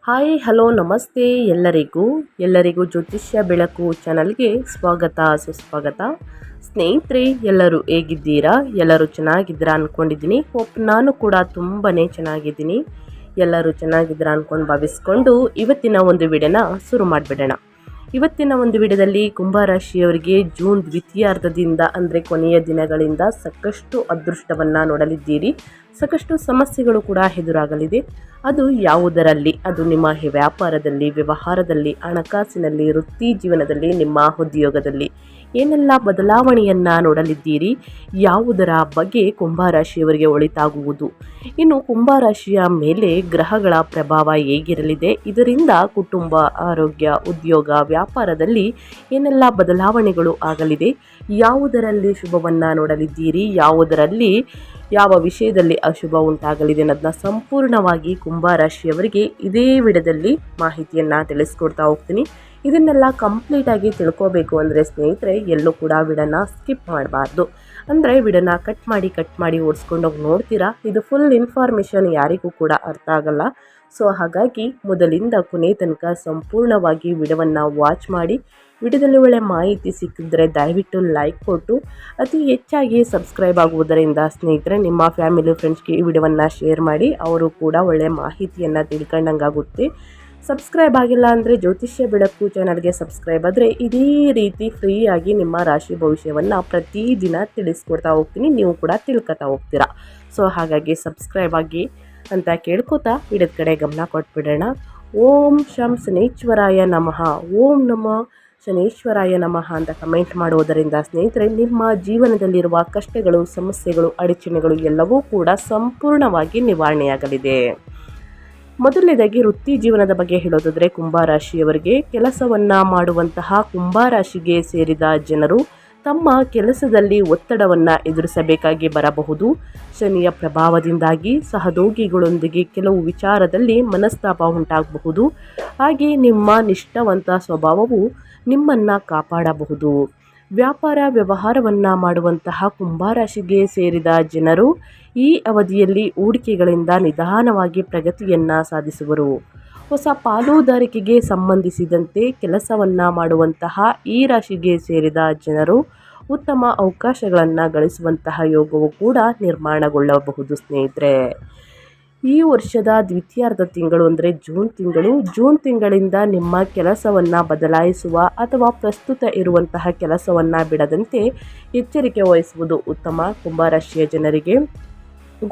Hi hello ನಮಸ್ತೆ ಎಲ್ಲರಿಗೂ ಜ್ಯೋತಿಷ್ಯ ಬೆಳಕು ಚಾನಲ್ಗೆ ಸ್ವಾಗತ ಸುಸ್ವಾಗತ. ಸ್ನೇಹಿತರೆ, ಎಲ್ಲರೂ ಹೇಗಿದ್ದೀರಾ? ಎಲ್ಲರೂ ಚೆನ್ನಾಗಿದ್ದೀರಾ ಅಂದ್ಕೊಂಡಿದ್ದೀನಿ. ನಾನು ಕೂಡ ತುಂಬಾ ಚೆನ್ನಾಗಿದ್ದೀನಿ. ಎಲ್ಲರೂ ಚೆನ್ನಾಗಿದ್ದೀರಾ ಅಂದ್ಕೊಂಡು ಭಾವಿಸ್ಕೊಂಡು ಇವತ್ತಿನ ಒಂದು ವಿಡಿಯೋನ ಶುರು ಮಾಡಿಬಿಡೋಣ. ಇವತ್ತಿನ ಒಂದು ವಿಡಿಯೋದಲ್ಲಿ ಕುಂಭರಾಶಿಯವರಿಗೆ ಜೂನ್ ದ್ವಿತೀಯಾರ್ಧದಿಂದ ಅಂದರೆ ಕೊನೆಯ ದಿನಗಳಿಂದ ಸಾಕಷ್ಟು ಅದೃಷ್ಟವನ್ನು ನೋಡಲಿದ್ದೀರಿ. ಸಾಕಷ್ಟು ಸಮಸ್ಯೆಗಳು ಕೂಡ ಎದುರಾಗಲಿದೆ. ಅದು ಯಾವುದರಲ್ಲಿ? ಅದು ನಿಮ್ಮ ವ್ಯಾಪಾರದಲ್ಲಿ, ವ್ಯವಹಾರದಲ್ಲಿ, ಹಣಕಾಸಿನಲ್ಲಿ, ವೃತ್ತಿ ಜೀವನದಲ್ಲಿ, ನಿಮ್ಮ ಉದ್ಯೋಗದಲ್ಲಿ ಏನೆಲ್ಲ ಬದಲಾವಣೆಯನ್ನು ನೋಡಲಿದ್ದೀರಿ? ಯಾವುದರ ಬಗ್ಗೆ ಕುಂಭರಾಶಿಯವರಿಗೆ ಒಳಿತಾಗುವುದು? ಇನ್ನು ಕುಂಭರಾಶಿಯ ಮೇಲೆ ಗ್ರಹಗಳ ಪ್ರಭಾವ ಹೇಗಿರಲಿದೆ? ಇದರಿಂದ ಕುಟುಂಬ, ಆರೋಗ್ಯ, ಉದ್ಯೋಗ, ವ್ಯಾಪಾರದಲ್ಲಿ ಏನೆಲ್ಲ ಬದಲಾವಣೆಗಳು ಆಗಲಿದೆ? ಯಾವುದರಲ್ಲಿ ಶುಭವನ್ನು ನೋಡಲಿದ್ದೀರಿ? ಯಾವುದರಲ್ಲಿ ಯಾವ ವಿಷಯದಲ್ಲಿ ಅಶುಭ ಉಂಟಾಗಲಿದೆ ಅನ್ನೋದನ್ನ ಸಂಪೂರ್ಣವಾಗಿ ಕುಂಭರಾಶಿಯವರಿಗೆ ಇದೇ ವಿಡಿಯೋದಲ್ಲಿ ಮಾಹಿತಿಯನ್ನು ತಿಳಿಸ್ಕೊಡ್ತಾ ಹೋಗ್ತೀನಿ. ಇದನ್ನೆಲ್ಲ ಕಂಪ್ಲೀಟಾಗಿ ತಿಳ್ಕೋಬೇಕು ಅಂದರೆ ಸ್ನೇಹಿತರೆ, ಎಲ್ಲೂ ಕೂಡ ವಿಡಿಯೋನ ಸ್ಕಿಪ್ ಮಾಡಬಾರ್ದು. ಅಂದರೆ ವಿಡಿಯೋನ ಕಟ್ ಮಾಡಿ ಓಡಿಸ್ಕೊಂಡೋಗಿ ನೋಡ್ತೀರಾ, ಇದು ಫುಲ್ ಇನ್ಫಾರ್ಮೇಷನ್ ಯಾರಿಗೂ ಕೂಡ ಅರ್ಥ ಆಗಲ್ಲ. ಸೊ ಹಾಗಾಗಿ ಮೊದಲಿಂದ ಕೊನೆ ತನಕ ಸಂಪೂರ್ಣವಾಗಿ ವಿಡಿಯೋವನ್ನು ವಾಚ್ ಮಾಡಿ. ವಿಡಿಯೋದಲ್ಲಿ ಒಳ್ಳೆ ಮಾಹಿತಿ ಸಿಕ್ಕಿದ್ರೆ ದಯವಿಟ್ಟು ಲೈಕ್ ಕೊಟ್ಟು ಅತಿ ಹೆಚ್ಚಾಗಿ ಸಬ್ಸ್ಕ್ರೈಬ್ ಆಗುವುದರಿಂದ ಸ್ನೇಹಿತರೆ ನಿಮ್ಮ ಫ್ಯಾಮಿಲಿ ಫ್ರೆಂಡ್ಸ್ಗೆ ಈ ವಿಡಿಯೋವನ್ನು ಶೇರ್ ಮಾಡಿ. ಅವರು ಕೂಡ ಒಳ್ಳೆಯ ಮಾಹಿತಿಯನ್ನು ತಿಳ್ಕೊಂಡಂಗಾಗುತ್ತೆ. ಸಬ್ಸ್ಕ್ರೈಬ್ ಆಗಿಲ್ಲ ಅಂದರೆ ಜ್ಯೋತಿಷ್ಯ ಬೆಳಕು ಚಾನಲ್ಗೆ ಸಬ್ಸ್ಕ್ರೈಬ್ ಆದರೆ ಇದೇ ರೀತಿ ಫ್ರೀಯಾಗಿ ನಿಮ್ಮ ರಾಶಿ ಭವಿಷ್ಯವನ್ನು ಪ್ರತಿದಿನ ತಿಳಿಸ್ಕೊಡ್ತಾ ಹೋಗ್ತೀನಿ. ನೀವು ಕೂಡ ತಿಳ್ಕೊತಾ ಹೋಗ್ತೀರಾ. ಸೊ ಹಾಗಾಗಿ ಸಬ್ಸ್ಕ್ರೈಬ್ ಆಗಿ ಅಂತ ಕೇಳ್ಕೊತಾ ವಿಡಿಯೋದ ಕಡೆ ಗಮನ ಕೊಟ್ಬಿಡೋಣ. ಓಂ ಶಂ ಶನೇಶ್ವರಾಯ ನಮಃ, ಓಂ ನಮಃ ಶನೇಶ್ವರಾಯ ನಮಃ ಅಂತ ಕಮೆಂಟ್ ಮಾಡುವುದರಿಂದ ಸ್ನೇಹಿತರೆ ನಿಮ್ಮ ಜೀವನದಲ್ಲಿರುವ ಕಷ್ಟಗಳು, ಸಮಸ್ಯೆಗಳು, ಅಡಚಣೆಗಳು ಎಲ್ಲವೂ ಕೂಡ ಸಂಪೂರ್ಣವಾಗಿ ನಿವಾರಣೆಯಾಗಲಿದೆ. ಮೊದಲನೇದಾಗಿ ವೃತ್ತಿ ಜೀವನದ ಬಗ್ಗೆ ಹೇಳೋದಾದರೆ ಕುಂಭರಾಶಿಯವರಿಗೆ ಕೆಲಸವನ್ನು ಮಾಡುವಂತಹ ಕುಂಭರಾಶಿಗೆ ಸೇರಿದ ಜನರು ತಮ್ಮ ಕೆಲಸದಲ್ಲಿ ಒತ್ತಡವನ್ನು ಎದುರಿಸಬೇಕಾಗಿ ಬರಬಹುದು. ಶನಿಯ ಪ್ರಭಾವದಿಂದಾಗಿ ಸಹೋದ್ಯೋಗಿಗಳೊಂದಿಗೆ ಕೆಲವು ವಿಚಾರದಲ್ಲಿ ಮನಸ್ತಾಪ ಉಂಟಾಗಬಹುದು. ಹಾಗೆ ನಿಮ್ಮ ನಿಷ್ಠಾವಂತ ಸ್ವಭಾವವು ನಿಮ್ಮನ್ನು ಕಾಪಾಡಬಹುದು. ವ್ಯಾಪಾರ ವ್ಯವಹಾರವನ್ನು ಮಾಡುವಂತಹ ಕುಂಭರಾಶಿಗೆ ಸೇರಿದ ಜನರು ಈ ಅವಧಿಯಲ್ಲಿ ಹೂಡಿಕೆಗಳಿಂದ ನಿಧಾನವಾಗಿ ಪ್ರಗತಿಯನ್ನು ಸಾಧಿಸುವರು. ಹೊಸ ಪಾಲುದಾರಿಕೆಗೆ ಸಂಬಂಧಿಸಿದಂತೆ ಕೆಲಸವನ್ನು ಮಾಡುವಂತಹ ಈ ರಾಶಿಗೆ ಸೇರಿದ ಜನರು ಉತ್ತಮ ಅವಕಾಶಗಳನ್ನು ಗಳಿಸುವಂತಹ ಯೋಗವು ಕೂಡ ನಿರ್ಮಾಣಗೊಳ್ಳಬಹುದು. ಸ್ನೇಹಿತರೆ, ಈ ವರ್ಷದ ದ್ವಿತೀಯಾರ್ಧ ತಿಂಗಳು ಅಂದರೆ ಜೂನ್ ತಿಂಗಳಿಂದ ನಿಮ್ಮ ಕೆಲಸವನ್ನು ಬದಲಾಯಿಸುವ ಅಥವಾ ಪ್ರಸ್ತುತ ಇರುವಂತಹ ಕೆಲಸವನ್ನು ಬಿಡದಂತೆ ಎಚ್ಚರಿಕೆ ವಹಿಸುವುದು ಉತ್ತಮ. ಕುಂಭರಾಶಿಯ ಜನರಿಗೆ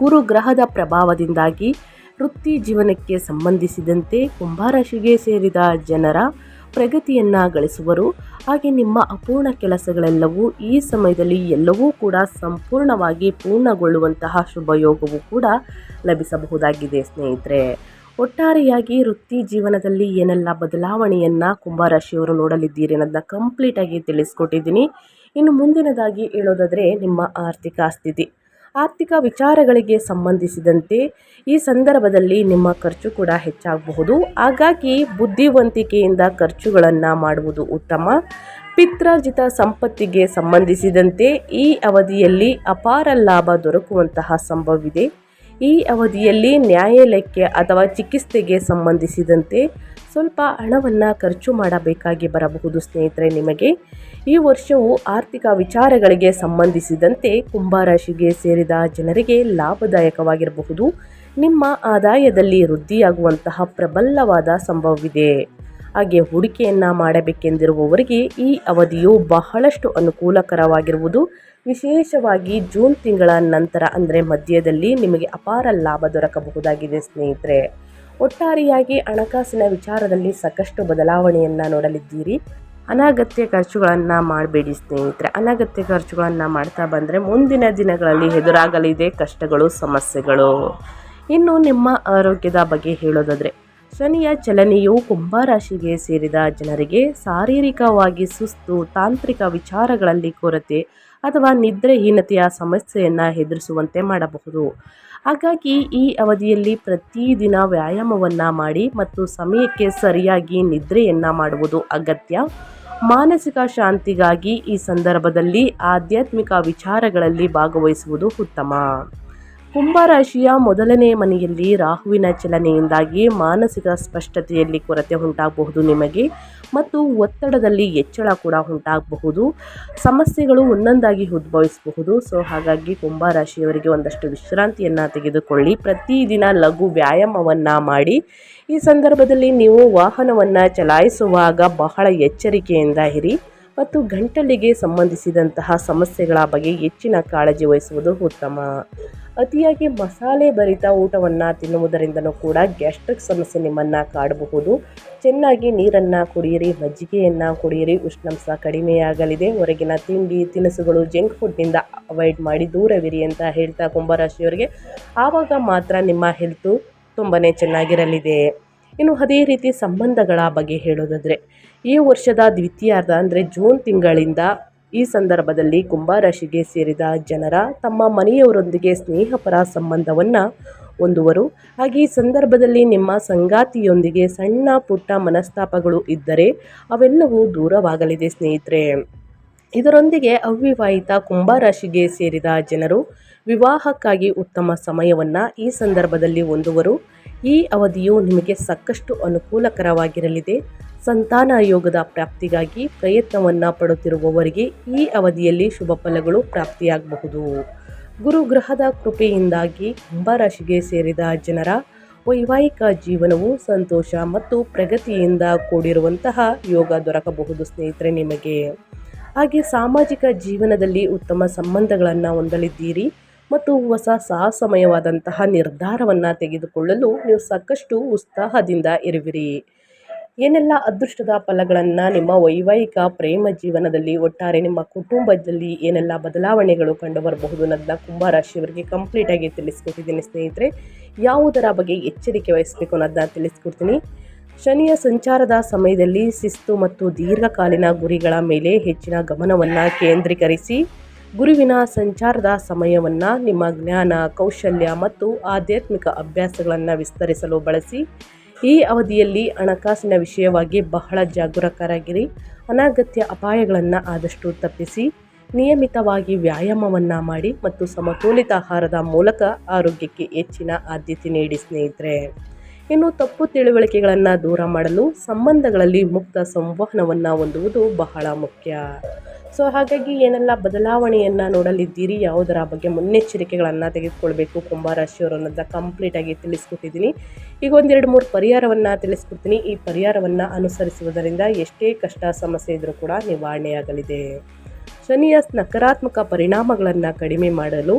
ಗುರು ಗ್ರಹದ ಪ್ರಭಾವದಿಂದಾಗಿ ವೃತ್ತಿ ಜೀವನಕ್ಕೆ ಸಂಬಂಧಿಸಿದಂತೆ ಕುಂಭರಾಶಿಗೆ ಸೇರಿದ ಜನರ ಪ್ರಗತಿಯನ್ನು ಗಳಿಸುವರು. ಹಾಗೆ ನಿಮ್ಮ ಅಪೂರ್ಣ ಕೆಲಸಗಳೆಲ್ಲವೂ ಈ ಸಮಯದಲ್ಲಿ ಎಲ್ಲವೂ ಕೂಡ ಸಂಪೂರ್ಣವಾಗಿ ಪೂರ್ಣಗೊಳ್ಳುವಂತಹ ಶುಭ ಯೋಗವೂ ಕೂಡ ಲಭಿಸಬಹುದಾಗಿದೆ. ಸ್ನೇಹಿತರೆ, ಒಟ್ಟಾರೆಯಾಗಿ ವೃತ್ತಿ ಜೀವನದಲ್ಲಿ ಏನೆಲ್ಲ ಬದಲಾವಣೆಯನ್ನು ಕುಂಭರಾಶಿಯವರು ನೋಡಲಿದ್ದೀರಿ ಅನ್ನೋದನ್ನ ಕಂಪ್ಲೀಟಾಗಿ ತಿಳಿಸ್ಕೊಟ್ಟಿದ್ದೀನಿ. ಇನ್ನು ಮುಂದಿನದಾಗಿ ಹೇಳೋದಾದರೆ ನಿಮ್ಮ ಆರ್ಥಿಕ ಸ್ಥಿತಿ, ಆರ್ಥಿಕ ವಿಚಾರಗಳಿಗೆ ಸಂಬಂಧಿಸಿದಂತೆ ಈ ಸಂದರ್ಭದಲ್ಲಿ ನಿಮ್ಮ ಖರ್ಚು ಕೂಡ ಹೆಚ್ಚಾಗಬಹುದು. ಹಾಗಾಗಿ ಬುದ್ಧಿವಂತಿಕೆಯಿಂದ ಖರ್ಚುಗಳನ್ನು ಮಾಡುವುದು ಉತ್ತಮ. ಪಿತ್ರಾರ್ಜಿತ ಸಂಪತ್ತಿಗೆ ಸಂಬಂಧಿಸಿದಂತೆ ಈ ಅವಧಿಯಲ್ಲಿ ಅಪಾರ ಲಾಭ ದೊರಕುವಂತಹ ಸಂಭವವಿದೆ. ಈ ಅವಧಿಯಲ್ಲಿ ನ್ಯಾಯಾಲಯಕ್ಕೆ ಅಥವಾ ಚಿಕಿತ್ಸೆಗೆ ಸಂಬಂಧಿಸಿದಂತೆ ಸ್ವಲ್ಪ ಹಣವನ್ನು ಖರ್ಚು ಮಾಡಬೇಕಾಗಿ ಬರಬಹುದು. ಸ್ನೇಹಿತರೆ, ನಿಮಗೆ ಈ ವರ್ಷವು ಆರ್ಥಿಕ ವಿಚಾರಗಳಿಗೆ ಸಂಬಂಧಿಸಿದಂತೆ ಕುಂಭರಾಶಿಗೆ ಸೇರಿದ ಜನರಿಗೆ ಲಾಭದಾಯಕವಾಗಿರಬಹುದು. ನಿಮ್ಮ ಆದಾಯದಲ್ಲಿ ವೃದ್ಧಿಯಾಗುವಂತಹ ಪ್ರಬಲವಾದ ಸಂಭವವಿದೆ. ಹಾಗೆ ಹೂಡಿಕೆಯನ್ನು ಮಾಡಬೇಕೆಂದಿರುವವರಿಗೆ ಈ ಅವಧಿಯು ಬಹಳಷ್ಟು ಅನುಕೂಲಕರವಾಗಿರುವುದು. ವಿಶೇಷವಾಗಿ ಜೂನ್ ತಿಂಗಳ ನಂತರ ಅಂದರೆ ಮಧ್ಯದಲ್ಲಿ ನಿಮಗೆ ಅಪಾರ ಲಾಭ ದೊರಕಬಹುದಾಗಿದೆ. ಸ್ನೇಹಿತರೆ, ಒಟ್ಟಾರೆಯಾಗಿ ಹಣಕಾಸಿನ ವಿಚಾರದಲ್ಲಿ ಸಾಕಷ್ಟು ಬದಲಾವಣೆಯನ್ನು ನೋಡಲಿದ್ದೀರಿ. ಅನಗತ್ಯ ಖರ್ಚುಗಳನ್ನು ಮಾಡಬೇಡಿ ಸ್ನೇಹಿತರೆ. ಅನಗತ್ಯ ಖರ್ಚುಗಳನ್ನು ಮಾಡ್ತಾ ಬಂದರೆ ಮುಂದಿನ ದಿನಗಳಲ್ಲಿ ಎದುರಾಗಲಿದೆ ಕಷ್ಟಗಳು, ಸಮಸ್ಯೆಗಳು. ಇನ್ನು ನಿಮ್ಮ ಆರೋಗ್ಯದ ಬಗ್ಗೆ ಹೇಳೋದಾದರೆ ಶನಿಯ ಚಲನೆಯು ಕುಂಭರಾಶಿಗೆ ಸೇರಿದ ಜನರಿಗೆ ಶಾರೀರಿಕವಾಗಿ ಸುಸ್ತು, ತಾಂತ್ರಿಕ ವಿಚಾರಗಳಲ್ಲಿ ಕೊರತೆ ಅಥವಾ ನಿದ್ರೆಹೀನತೆಯ ಸಮಸ್ಯೆಯನ್ನು ಎದುರಿಸುವಂತೆ ಮಾಡಬಹುದು. ಹಾಗಾಗಿ ಈ ಅವಧಿಯಲ್ಲಿ ಪ್ರತಿದಿನ ವ್ಯಾಯಾಮವನ್ನು ಮಾಡಿ ಮತ್ತು ಸಮಯಕ್ಕೆ ಸರಿಯಾಗಿ ನಿದ್ರೆಯನ್ನು ಮಾಡುವುದು ಅಗತ್ಯ. ಮಾನಸಿಕ ಶಾಂತಿಗಾಗಿ ಈ ಸಂದರ್ಭದಲ್ಲಿ ಆಧ್ಯಾತ್ಮಿಕ ವಿಚಾರಗಳಲ್ಲಿ ಭಾಗವಹಿಸುವುದು ಉತ್ತಮ. ಕುಂಭರಾಶಿಯ ಮೊದಲನೇ ಮನೆಯಲ್ಲಿ ರಾಹುವಿನ ಚಲನೆಯಿಂದಾಗಿ ಮಾನಸಿಕ ಸ್ಪಷ್ಟತೆಯಲ್ಲಿ ಕೊರತೆ ಉಂಟಾಗಬಹುದು ನಿಮಗೆ, ಮತ್ತು ಒತ್ತಡದಲ್ಲಿ ಹೆಚ್ಚಳ ಕೂಡ ಉಂಟಾಗಬಹುದು. ಸಮಸ್ಯೆಗಳು ಒಂದೊಂದಾಗಿ ಉದ್ಭವಿಸಬಹುದು. ಸೊ ಹಾಗಾಗಿ ಕುಂಭರಾಶಿಯವರಿಗೆ ಒಂದಷ್ಟು ವಿಶ್ರಾಂತಿಯನ್ನು ತೆಗೆದುಕೊಳ್ಳಿ. ಪ್ರತಿದಿನ ಲಘು ವ್ಯಾಯಾಮವನ್ನು ಮಾಡಿ. ಈ ಸಂದರ್ಭದಲ್ಲಿ ನೀವು ವಾಹನವನ್ನು ಚಲಾಯಿಸುವಾಗ ಬಹಳ ಎಚ್ಚರಿಕೆಯಿಂದ ಇರಿ ಮತ್ತು ಗಂಟಲಿಗೆ ಸಂಬಂಧಿಸಿದಂತಹ ಸಮಸ್ಯೆಗಳ ಬಗ್ಗೆ ಹೆಚ್ಚಿನ ಕಾಳಜಿ ವಹಿಸುವುದು ಉತ್ತಮ. ಅತಿಯಾಗಿ ಮಸಾಲೆ ಭರಿತ ಊಟವನ್ನು ತಿನ್ನುವುದರಿಂದನೂ ಕೂಡ ಗ್ಯಾಸ್ಟ್ರಿಕ್ ಸಮಸ್ಯೆ ನಿಮ್ಮನ್ನು ಕಾಡಬಹುದು. ಚೆನ್ನಾಗಿ ನೀರನ್ನು ಕುಡಿಯಿರಿ, ಮಜ್ಜಿಗೆಯನ್ನು ಕುಡಿಯಿರಿ, ಉಷ್ಣಾಂಶ ಕಡಿಮೆಯಾಗಲಿದೆ. ಹೊರಗಿನ ತಿಂಡಿ ತಿನಿಸುಗಳು ಜಂಕ್ ಫುಡ್ನಿಂದ ಅವಾಯ್ಡ್ ಮಾಡಿ ದೂರವಿರಿ ಅಂತ ಹೇಳ್ತಾ ಕುಂಭರಾಶಿಯವರಿಗೆ ಆವಾಗ ಮಾತ್ರ ನಿಮ್ಮ ಹೆಲ್ತು ತುಂಬಾ ಚೆನ್ನಾಗಿರಲಿದೆ. ಇನ್ನು ಅದೇ ರೀತಿ ಸಂಬಂಧಗಳ ಬಗ್ಗೆ ಹೇಳೋದಾದರೆ, ಈ ವರ್ಷದ ದ್ವಿತೀಯಾರ್ಧ ಅಂದರೆ ಜೂನ್ ತಿಂಗಳಿಂದ ಈ ಸಂದರ್ಭದಲ್ಲಿ ಕುಂಭರಾಶಿಗೆ ಸೇರಿದ ಜನರ ತಮ್ಮ ಮನೆಯವರೊಂದಿಗೆ ಸ್ನೇಹಪರ ಸಂಬಂಧವನ್ನು ಹೊಂದುವರು. ಹಾಗೆ ಈ ಸಂದರ್ಭದಲ್ಲಿ ನಿಮ್ಮ ಸಂಗಾತಿಯೊಂದಿಗೆ ಸಣ್ಣ ಪುಟ್ಟ ಮನಸ್ತಾಪಗಳು ಇದ್ದರೆ ಅವೆಲ್ಲವೂ ದೂರವಾಗಲಿದೆ ಸ್ನೇಹಿತರೆ. ಇದರೊಂದಿಗೆ ಅವಿವಾಹಿತ ಕುಂಭರಾಶಿಗೆ ಸೇರಿದ ಜನರು ವಿವಾಹಕ್ಕಾಗಿ ಉತ್ತಮ ಸಮಯವನ್ನು ಈ ಸಂದರ್ಭದಲ್ಲಿ ಹೊಂದುವರು. ಈ ಅವಧಿಯು ನಿಮಗೆ ಸಾಕಷ್ಟು ಅನುಕೂಲಕರವಾಗಿರಲಿದೆ. ಸಂತಾನ ಯೋಗದ ಪ್ರಾಪ್ತಿಗಾಗಿ ಪ್ರಯತ್ನವನ್ನು ಪಡುತ್ತಿರುವವರಿಗೆ ಈ ಅವಧಿಯಲ್ಲಿ ಶುಭ ಫಲಗಳು ಪ್ರಾಪ್ತಿಯಾಗಬಹುದು. ಗುರುಗ್ರಹದ ಕೃಪೆಯಿಂದಾಗಿ ಕುಂಭರಾಶಿಗೆ ಸೇರಿದ ಜನರ ವೈವಾಹಿಕ ಜೀವನವು ಸಂತೋಷ ಮತ್ತು ಪ್ರಗತಿಯಿಂದ ಕೂಡಿರುವಂತಹ ಯೋಗ ದೊರಕಬಹುದು ಸ್ನೇಹಿತರೆ ನಿಮಗೆ. ಹಾಗೆ ಸಾಮಾಜಿಕ ಜೀವನದಲ್ಲಿ ಉತ್ತಮ ಸಂಬಂಧಗಳನ್ನು ಹೊಂದಲಿದ್ದೀರಿ ಮತ್ತು ಹೊಸ ಸಾಹಸಮಯವಾದಂತಹ ನಿರ್ಧಾರವನ್ನು ತೆಗೆದುಕೊಳ್ಳಲು ನೀವು ಸಾಕಷ್ಟು ಉತ್ಸಾಹದಿಂದ ಇರುವಿರಿ. ಏನೆಲ್ಲ ಅದೃಷ್ಟದ ಫಲಗಳನ್ನು ನಿಮ್ಮ ವೈವಾಹಿಕ ಪ್ರೇಮ ಜೀವನದಲ್ಲಿ, ಒಟ್ಟಾರೆ ನಿಮ್ಮ ಕುಟುಂಬದಲ್ಲಿ ಏನೆಲ್ಲ ಬದಲಾವಣೆಗಳು ಕಂಡುಬರಬಹುದು ಅನ್ನೋದನ್ನ ಕುಂಭರಾಶಿಯವರಿಗೆ ಕಂಪ್ಲೀಟಾಗಿ ತಿಳಿಸ್ಕೊಟ್ಟಿದ್ದೀನಿ ಸ್ನೇಹಿತರೆ. ಯಾವುದರ ಬಗ್ಗೆ ಎಚ್ಚರಿಕೆ ವಹಿಸಬೇಕು ಅನ್ನೋದನ್ನ ತಿಳಿಸ್ಕೊಡ್ತೀನಿ. ಶನಿಯ ಸಂಚಾರದ ಸಮಯದಲ್ಲಿ ಶಿಸ್ತು ಮತ್ತು ದೀರ್ಘಕಾಲೀನ ಗುರಿಗಳ ಮೇಲೆ ಹೆಚ್ಚಿನ ಗಮನವನ್ನು ಕೇಂದ್ರೀಕರಿಸಿ. ಗುರುವಿನ ಸಂಚಾರದ ಸಮಯವನ್ನು ನಿಮ್ಮ ಜ್ಞಾನ, ಕೌಶಲ್ಯ ಮತ್ತು ಆಧ್ಯಾತ್ಮಿಕ ಅಭ್ಯಾಸಗಳನ್ನು ವಿಸ್ತರಿಸಲು ಬಳಸಿ. ಈ ಅವಧಿಯಲ್ಲಿ ಹಣಕಾಸಿನ ವಿಷಯವಾಗಿ ಬಹಳ ಜಾಗರೂಕರಾಗಿರಿ. ಅನಗತ್ಯ ಅಪಾಯಗಳನ್ನು ಆದಷ್ಟು ತಪ್ಪಿಸಿ. ನಿಯಮಿತವಾಗಿ ವ್ಯಾಯಾಮವನ್ನು ಮಾಡಿ ಮತ್ತು ಸಮತೋಲಿತ ಆಹಾರದ ಮೂಲಕ ಆರೋಗ್ಯಕ್ಕೆ ಹೆಚ್ಚಿನ ಆದ್ಯತೆ ನೀಡಿ ಸ್ನೇಹಿತರೆ. ಇನ್ನು ತಪ್ಪು ತಿಳುವಳಿಕೆಗಳನ್ನು ದೂರ ಮಾಡಲು ಸಂಬಂಧಗಳಲ್ಲಿ ಮುಕ್ತ ಸಂವಹನವನ್ನು ಹೊಂದುವುದು ಬಹಳ ಮುಖ್ಯ. ಸೊ ಹಾಗಾಗಿ ಏನೆಲ್ಲ ಬದಲಾವಣೆಯನ್ನು ನೋಡಲಿದ್ದೀರಿ, ಯಾವುದರ ಬಗ್ಗೆ ಮುನ್ನೆಚ್ಚರಿಕೆಗಳನ್ನು ತೆಗೆದುಕೊಳ್ಬೇಕು ಕುಂಭರಾಶಿಯವರು ಅನ್ನೋದನ್ನ ಕಂಪ್ಲೀಟಾಗಿ ತಿಳಿಸ್ಕೊಟ್ಟಿದ್ದೀನಿ. ಈಗ 1-2-3 ಪರಿಹಾರವನ್ನು ತಿಳಿಸ್ಕೊಡ್ತೀನಿ. ಈ ಪರಿಹಾರವನ್ನು ಅನುಸರಿಸುವುದರಿಂದ ಎಷ್ಟೇ ಕಷ್ಟ ಸಮಸ್ಯೆ ಇದ್ದರೂ ಕೂಡ ನಿವಾರಣೆಯಾಗಲಿದೆ. ಶನಿಯ ನಕಾರಾತ್ಮಕ ಪರಿಣಾಮಗಳನ್ನು ಕಡಿಮೆ ಮಾಡಲು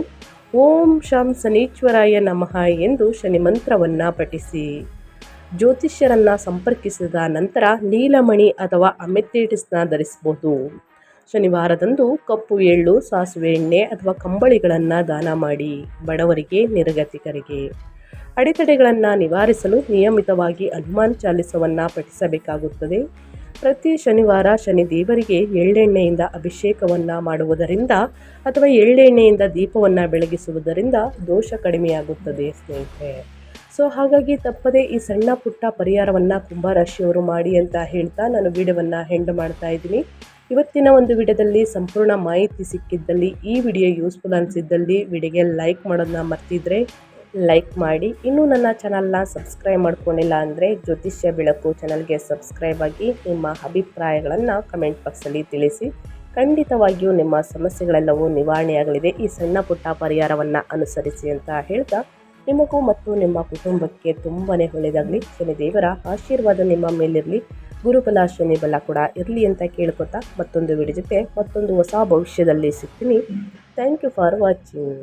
ಓಂ ಶಂ ಶನೀಶ್ವರಾಯ ನಮಃ ಎಂದು ಶನಿ ಮಂತ್ರವನ್ನು ಪಠಿಸಿ. ಜ್ಯೋತಿಷ್ಯರನ್ನು ಸಂಪರ್ಕಿಸಿದ ನಂತರ ನೀಲಮಣಿ ಅಥವಾ ಅಮೆಥಿಸ್ಟನ್ನು ಧರಿಸಬಹುದು. ಶನಿವಾರದಂದು ಕಪ್ಪು ಎಳ್ಳು, ಸಾಸಿವೆ ಎಣ್ಣೆ ಅಥವಾ ಕಂಬಳಿಗಳನ್ನು ದಾನ ಮಾಡಿ. ಬಡವರಿಗೆ, ನಿರ್ಗತಿಕರಿಗೆ. ಅಡೆತಡೆಗಳನ್ನು ನಿವಾರಿಸಲು ನಿಯಮಿತವಾಗಿ ಹನುಮಾನ್ ಚಾಲಿಸವನ್ನು ಪಠಿಸಬೇಕಾಗುತ್ತದೆ. ಪ್ರತಿ ಶನಿವಾರ ಶನಿದೇವರಿಗೆ ಎಳ್ಳೆಣ್ಣೆಯಿಂದ ಅಭಿಷೇಕವನ್ನು ಮಾಡುವುದರಿಂದ ಅಥವಾ ಎಳ್ಳೆಣ್ಣೆಯಿಂದ ದೀಪವನ್ನು ಬೆಳಗಿಸುವುದರಿಂದ ದೋಷ ಕಡಿಮೆಯಾಗುತ್ತದೆ ಸ್ನೇಹಿತರೆ. ಸೊ ಹಾಗಾಗಿ ತಪ್ಪದೆ ಈ ಸಣ್ಣ ಪುಟ್ಟ ಪರಿಹಾರವನ್ನು ಕುಂಭರಾಶಿಯವರು ಮಾಡಿ ಅಂತ ಹೇಳ್ತಾ ನಾನು ವಿಡಿಯೋವನ್ನು ಎಂಡ್ ಮಾಡ್ತಾ ಇದ್ದೀನಿ. ಇವತ್ತಿನ ಒಂದು ವಿಡಿಯೋದಲ್ಲಿ ಸಂಪೂರ್ಣ ಮಾಹಿತಿ ಸಿಕ್ಕಿದ್ದಲ್ಲಿ, ಈ ವಿಡಿಯೋ ಯೂಸ್ಫುಲ್ ಅನಿಸಿದ್ದಲ್ಲಿ ವಿಡಿಯೋಗೆ ಲೈಕ್ ಮಾಡೋದನ್ನ ಮರ್ತಿದ್ರೆ ಲೈಕ್ ಮಾಡಿ. ಇನ್ನೂ ನನ್ನ ಚಾನಲ್ನ ಸಬ್ಸ್ಕ್ರೈಬ್ ಮಾಡ್ಕೊಂಡಿಲ್ಲ ಅಂದರೆ ಜ್ಯೋತಿಷ್ಯ ಬೆಳಕು ಚಾನಲ್ಗೆ ಸಬ್ಸ್ಕ್ರೈಬ್ ಆಗಿ ನಿಮ್ಮ ಅಭಿಪ್ರಾಯಗಳನ್ನು ಕಮೆಂಟ್ ಬಾಕ್ಸಲ್ಲಿ ತಿಳಿಸಿ. ಖಂಡಿತವಾಗಿಯೂ ನಿಮ್ಮ ಸಮಸ್ಯೆಗಳೆಲ್ಲವೂ ನಿವಾರಣೆಯಾಗಲಿದೆ ಈ ಸಣ್ಣ ಪುಟ್ಟ ಪರಿಹಾರವನ್ನು ಅನುಸರಿಸಿ ಅಂತ ಹೇಳ್ತಾ ನಿಮಗೂ ಮತ್ತು ನಿಮ್ಮ ಕುಟುಂಬಕ್ಕೆ ತುಂಬಾ ಒಳ್ಳೆಯದಾಗಲಿ. ಶನಿದೇವರ ಆಶೀರ್ವಾದ ನಿಮ್ಮ ಮೇಲಿರಲಿ. ಗುರುಬಲ ಶನಿ ಬಲ ಕೂಡ ಇರಲಿ ಅಂತ ಕೇಳ್ಕೊತಾ ಮತ್ತೊಂದು ವಿಡಿಯೋ ಜೊತೆ ಮತ್ತೊಂದು ಹೊಸ ಭವಿಷ್ಯದಲ್ಲಿ ಸಿಗ್ತೀನಿ. Thank you for watching.